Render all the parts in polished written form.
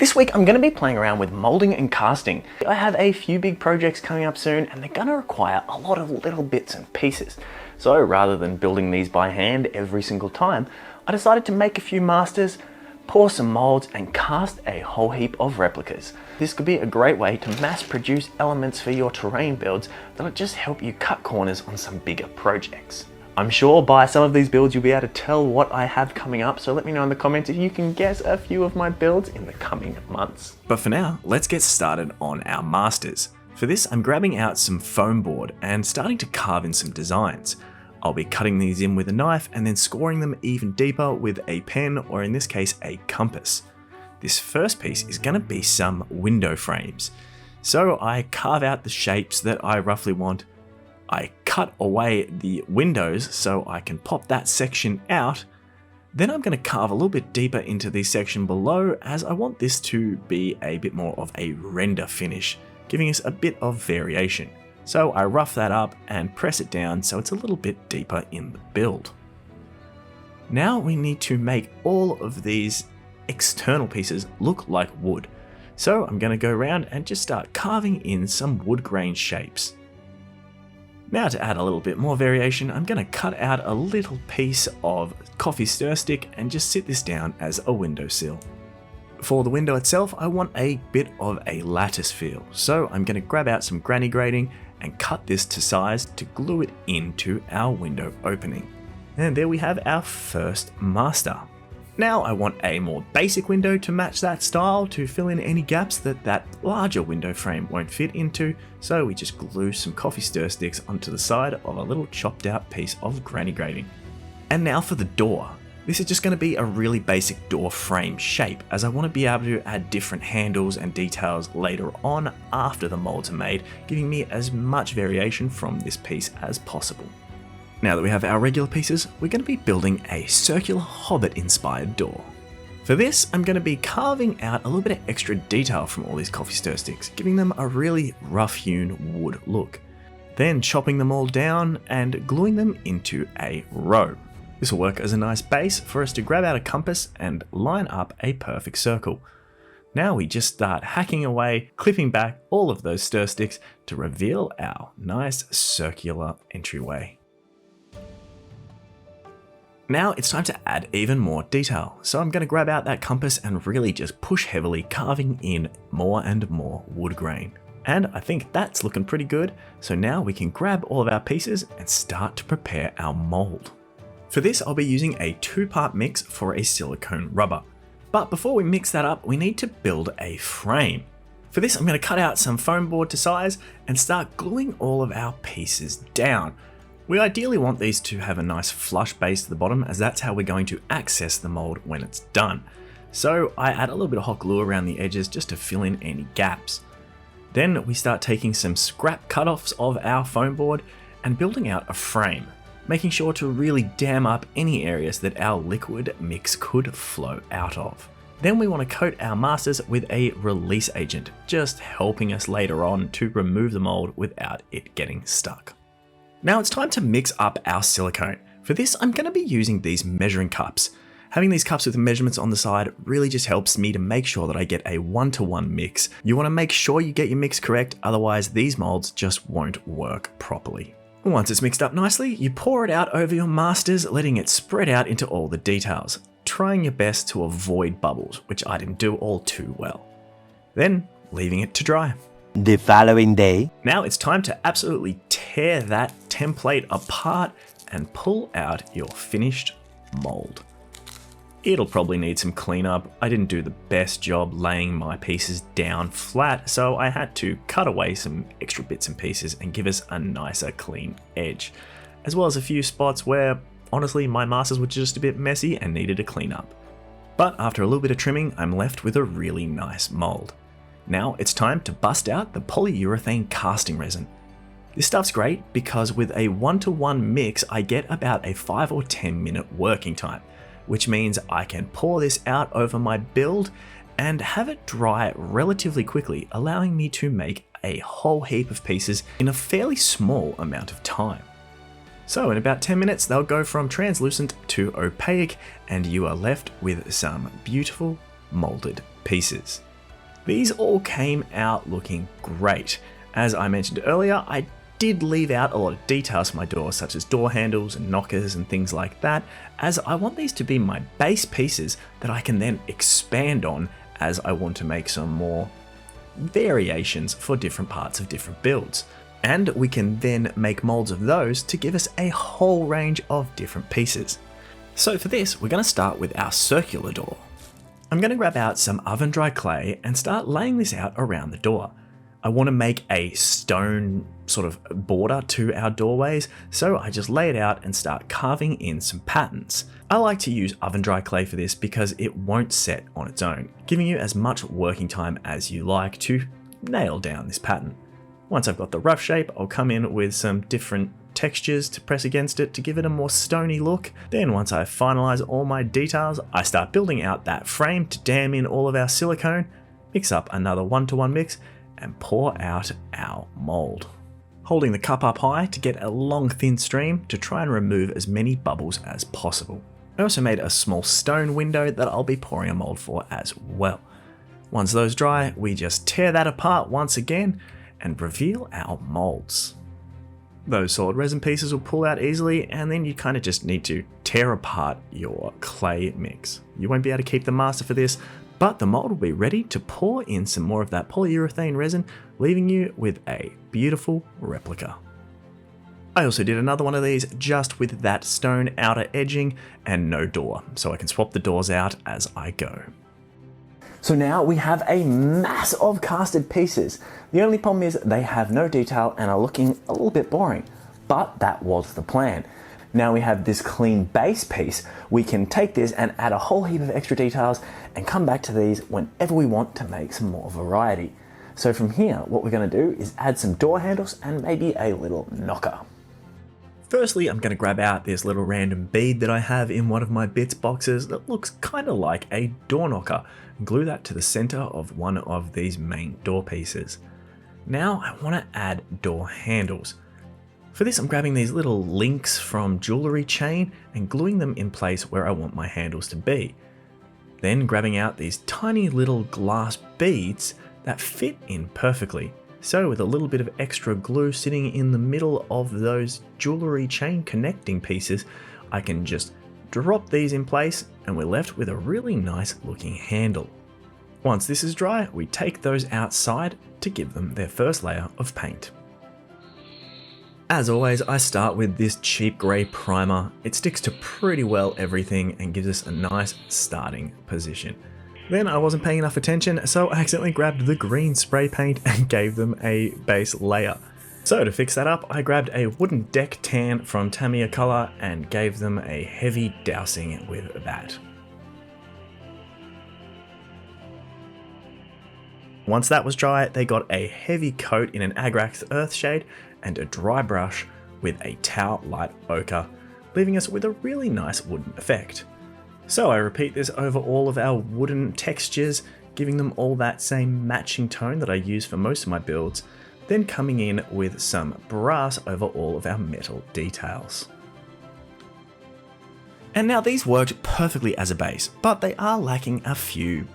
This week I'm going to be playing around with molding and casting. I have a few big projects coming up soon and they're going to require a lot of little bits and pieces. So rather than building these by hand every single time, I decided to make a few masters, pour some molds and cast a whole heap of replicas. This could be a great way to mass produce elements for your terrain builds that'll just help you cut corners on some bigger projects. I'm sure by some of these builds you'll be able to tell what I have coming up, so let me know in the comments if you can guess a few of my builds in the coming months. But for now, let's get started on our masters. For this, I'm grabbing out some foam board and starting to carve in some designs. I'll be cutting these in with a knife and then scoring them even deeper with a pen, or in this case, a compass. This first piece is going to be some window frames. So I carve out the shapes that I roughly want. I cut away the windows so I can pop that section out. Then I'm going to carve a little bit deeper into the section below, as I want this to be a bit more of a render finish, giving us a bit of variation. So I rough that up and press it down so it's a little bit deeper in the build. Now we need to make all of these external pieces look like wood. So I'm going to go around and just start carving in some wood grain shapes. Now to add a little bit more variation, I'm going to cut out a little piece of coffee stir stick and just sit this down as a windowsill. For the window itself, I want a bit of a lattice feel, so I'm going to grab out some granny grading and cut this to size to glue it into our window opening. And there we have our first master. Now I want a more basic window to match that style to fill in any gaps that larger window frame won't fit into, so we just glue some coffee stir sticks onto the side of a little chopped out piece of granny grading. And now for the door. This is just going to be a really basic door frame shape, as I want to be able to add different handles and details later on after the molds are made, giving me as much variation from this piece as possible. Now that we have our regular pieces, we're going to be building a circular Hobbit inspired door. For this, I'm going to be carving out a little bit of extra detail from all these coffee stir sticks, giving them a really rough hewn wood look. Then chopping them all down and gluing them into a row. This will work as a nice base for us to grab out a compass and line up a perfect circle. Now we just start hacking away, clipping back all of those stir sticks to reveal our nice circular entryway. Now it's time to add even more detail, so I'm going to grab out that compass and really just push heavily, carving in more and more wood grain. And I think that's looking pretty good, so now we can grab all of our pieces and start to prepare our mold. For this, I'll be using a 2-part mix for a silicone rubber. But before we mix that up, we need to build a frame. For this, I'm going to cut out some foam board to size and start gluing all of our pieces down. We ideally want these to have a nice flush base to the bottom, as that's how we're going to access the mold when it's done. So I add a little bit of hot glue around the edges just to fill in any gaps. Then we start taking some scrap cutoffs of our foam board and building out a frame, making sure to really dam up any areas that our liquid mix could flow out of. Then we want to coat our masters with a release agent, just helping us later on to remove the mold without it getting stuck. Now it's time to mix up our silicone. For this, I'm going to be using these measuring cups. Having these cups with measurements on the side really just helps me to make sure that I get a 1-to-1 mix. You want to make sure you get your mix correct, otherwise these molds just won't work properly. Once it's mixed up nicely, you pour it out over your masters, letting it spread out into all the details, trying your best to avoid bubbles, which I didn't do all too well. Then leaving it to dry. The following day. Now it's time to absolutely tear that template apart and pull out your finished mold. It'll probably need some cleanup. I didn't do the best job laying my pieces down flat, so I had to cut away some extra bits and pieces and give us a nicer clean edge, as well as a few spots where honestly my masters were just a bit messy and needed a cleanup. But after a little bit of trimming, I'm left with a really nice mold. Now it's time to bust out the polyurethane casting resin. This stuff's great because with a 1-to-1 mix, I get about a 5 or 10 minute working time, which means I can pour this out over my build and have it dry relatively quickly, allowing me to make a whole heap of pieces in a fairly small amount of time. So in about 10 minutes, they'll go from translucent to opaque, and you are left with some beautiful molded pieces. These all came out looking great. As I mentioned earlier, I did leave out a lot of details for my doors, such as door handles and knockers and things like that, as I want these to be my base pieces that I can then expand on as I want to make some more variations for different parts of different builds. And we can then make molds of those to give us a whole range of different pieces. So for this, we're going to start with our circular door. I'm going to grab out some oven dry clay and start laying this out around the door. I want to make a stone sort of border to our doorways, so I just lay it out and start carving in some patterns. I like to use oven dry clay for this because it won't set on its own, giving you as much working time as you like to nail down this pattern. Once I've got the rough shape, I'll come in with some different textures to press against it to give it a more stony look. Then once I finalize all my details, I start building out that frame to dam in all of our silicone, mix up another 1-to-1 mix, and pour out our mold. Holding the cup up high to get a long thin stream to try and remove as many bubbles as possible. I also made a small stone window that I'll be pouring a mold for as well. Once those dry, we just tear that apart once again and reveal our molds. Those solid resin pieces will pull out easily, and then you kind of just need to tear apart your clay mix. You won't be able to keep the master for this, but the mold will be ready to pour in some more of that polyurethane resin, leaving you with a beautiful replica. I also did another one of these just with that stone outer edging and no door, so I can swap the doors out as I go. So now we have a mass of casted pieces. The only problem is they have no detail and are looking a little bit boring, but that was the plan. Now we have this clean base piece, we can take this and add a whole heap of extra details and come back to these whenever we want to make some more variety. So from here, what we're going to do is add some door handles and maybe a little knocker. Firstly, I'm going to grab out this little random bead that I have in one of my bits boxes that looks kind of like a door knocker, and glue that to the center of one of these main door pieces. Now I want to add door handles. For this, I'm grabbing these little links from jewelry chain and gluing them in place where I want my handles to be. Then grabbing out these tiny little glass beads that fit in perfectly. So with a little bit of extra glue sitting in the middle of those jewelry chain connecting pieces, I can just drop these in place and we're left with a really nice looking handle. Once this is dry, we take those outside to give them their first layer of paint. As always, I start with this cheap grey primer. It sticks to pretty well everything and gives us a nice starting position. Then I wasn't paying enough attention, so I accidentally grabbed the green spray paint and gave them a base layer. So to fix that up, I grabbed a wooden deck tan from Tamiya Color and gave them a heavy dousing with that. Once that was dry, they got a heavy coat in an Agrax Earthshade and a dry brush with a Tau Light Ochre, leaving us with a really nice wooden effect. So I repeat this over all of our wooden textures, giving them all that same matching tone that I use for most of my builds, then coming in with some brass over all of our metal details. And now these worked perfectly as a base, but they are lacking a few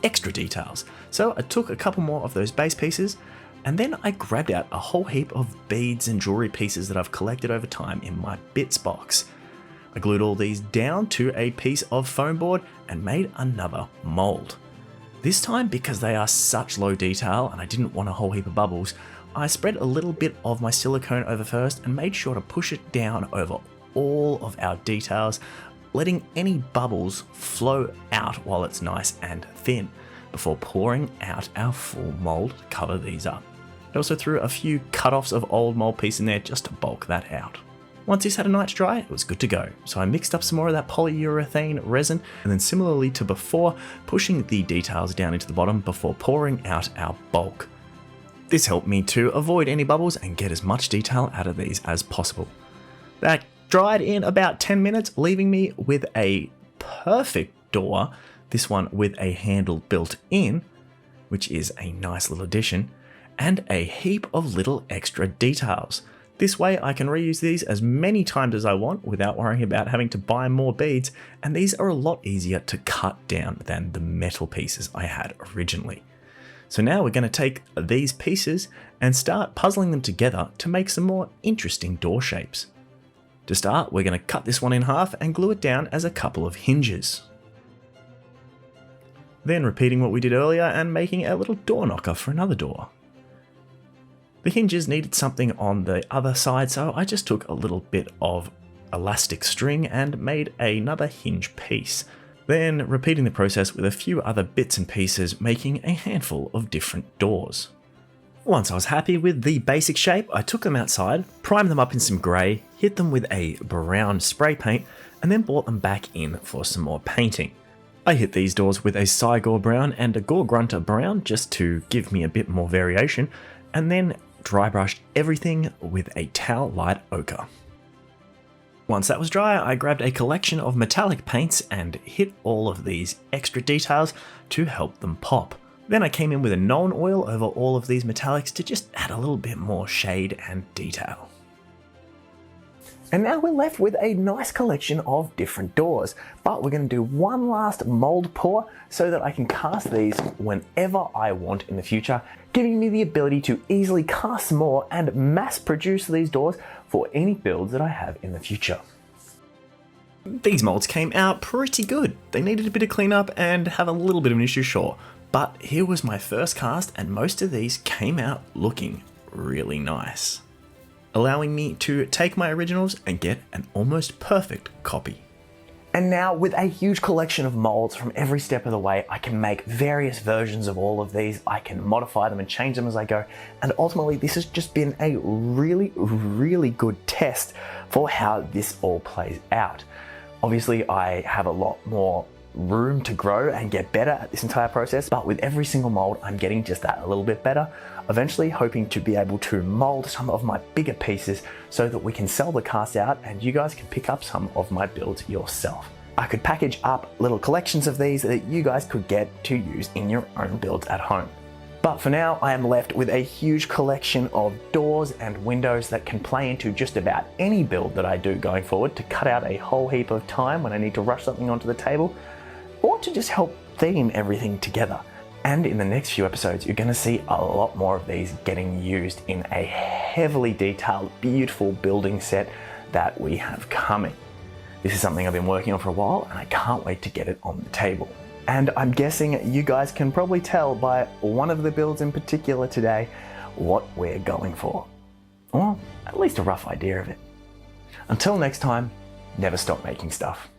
extra details. So I took a couple more of those base pieces, and then I grabbed out a whole heap of beads and jewelry pieces that I've collected over time in my bits box. I glued all these down to a piece of foam board and made another mold. This time, because they are such low detail and I didn't want a whole heap of bubbles, I spread a little bit of my silicone over first and made sure to push it down over all of our details, letting any bubbles flow out while it's nice and thin, before pouring out our full mold to cover these up. I also threw a few cut-offs of old mold piece in there just to bulk that out. Once this had a nice dry, it was good to go. So I mixed up some more of that polyurethane resin, and then similarly to before, pushing the details down into the bottom before pouring out our bulk. This helped me to avoid any bubbles and get as much detail out of these as possible. That dried in about 10 minutes, leaving me with a perfect door, this one with a handle built in, which is a nice little addition, and a heap of little extra details. This way I can reuse these as many times as I want without worrying about having to buy more beads, and these are a lot easier to cut down than the metal pieces I had originally. So now we're going to take these pieces and start puzzling them together to make some more interesting door shapes. To start, we're going to cut this one in half and glue it down as a couple of hinges. Then repeating what we did earlier and making a little door knocker for another door. The hinges needed something on the other side, so I just took a little bit of elastic string and made another hinge piece. Then repeating the process with a few other bits and pieces, making a handful of different doors. Once I was happy with the basic shape, I took them outside, primed them up in some grey, hit them with a brown spray paint, and then brought them back in for some more painting. I hit these doors with a Cygor brown and a Gore-Grunter brown just to give me a bit more variation, and then dry brushed everything with a towel light ochre. Once that was dry, I grabbed a collection of metallic paints and hit all of these extra details to help them pop. Then I came in with a Nuln oil over all of these metallics to just add a little bit more shade and detail. And now we're left with a nice collection of different doors, but we're going to do one last mold pour so that I can cast these whenever I want in the future, giving me the ability to easily cast more and mass produce these doors for any builds that I have in the future. These molds came out pretty good. They needed a bit of cleanup and have a little bit of an issue, sure, but here was my first cast and most of these came out looking really nice, allowing me to take my originals and get an almost perfect copy. And now with a huge collection of molds from every step of the way, I can make various versions of all of these. I can modify them and change them as I go. And ultimately, this has just been a really good test for how this all plays out. Obviously, I have a lot more room to grow and get better at this entire process, but with every single mold, I'm getting just that a little bit better. Eventually hoping to be able to mold some of my bigger pieces so that we can sell the cast out and you guys can pick up some of my builds yourself. I could package up little collections of these that you guys could get to use in your own builds at home. But for now, I am left with a huge collection of doors and windows that can play into just about any build that I do going forward to cut out a whole heap of time when I need to rush something onto the table, or to just help theme everything together. And in the next few episodes, you're going to see a lot more of these getting used in a heavily detailed, beautiful building set that we have coming. This is something I've been working on for a while and I can't wait to get it on the table. And I'm guessing you guys can probably tell by one of the builds in particular today what we're going for. Or at least a rough idea of it. Until next time, never stop making stuff.